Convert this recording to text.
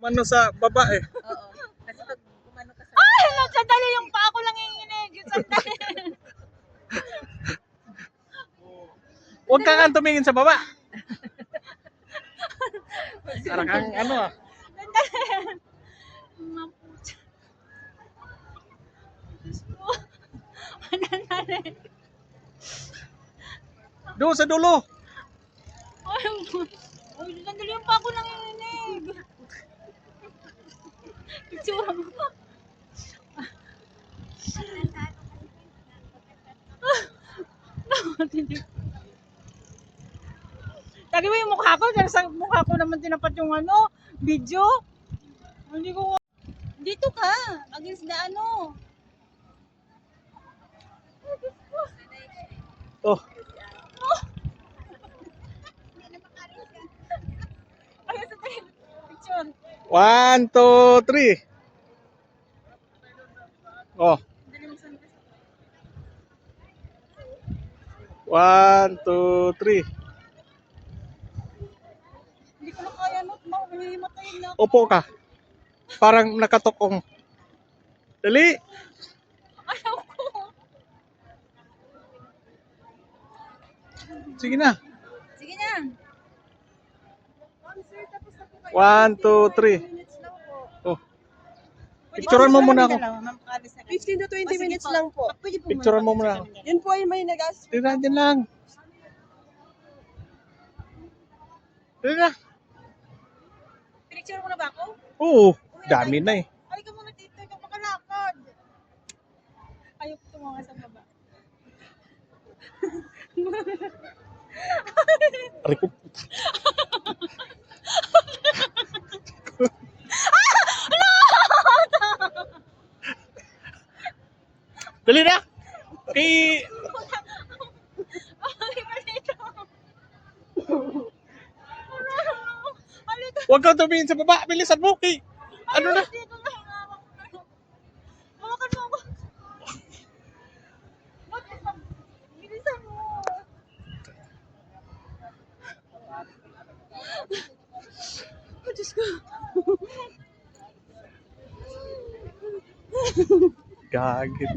Mano sa baba eh. Oo. Kasi pag kumano ka sa... Ay! Sandali yung pa ako lang nanginginig. Sandali. Huwag ka kang tumingin sa baba. Para kang ano ah. Sandali. Mapucha. Diyos ko. Sandali. Doon sa dulo. Ay, sandali yung pa ako nanginginig. Itsura mo. Lagi mo yung mukha ko, dahil sa mukha ko naman tinapat yung ano, video. Hindi ko... Dito ka, against the ano. Oh. Ayun sa picture. 1, 2, 3. Oh. 1, 2, 3. Hindi ko na kaya, no? Mahihimatayin na ako. Upo ka. Parang nakatokong. Dali. Ayaw ko. Sige na. Sige na. 1, 2, 3. Oh. Picturean mo muna ako. 15 to 20 minutes lang po. Picturean mo muna ako. Yun po ay may nagas. Tira din lang. Dali na. Pinicture mo na ba ako? Oo. Dami na eh. Ay ka muna dito, ikaw makalakad. Ayaw ko tumanga sa baba. Aray ko. Dali na. Kay... Ay, malito. Malito. Huwag kang tumingin sa baba. Bilisan mo. Kay... Ano na? Dito na hangawak ko. Hawakan mo ako. Bilisan mo. Oh, Diyos ko. Gagit.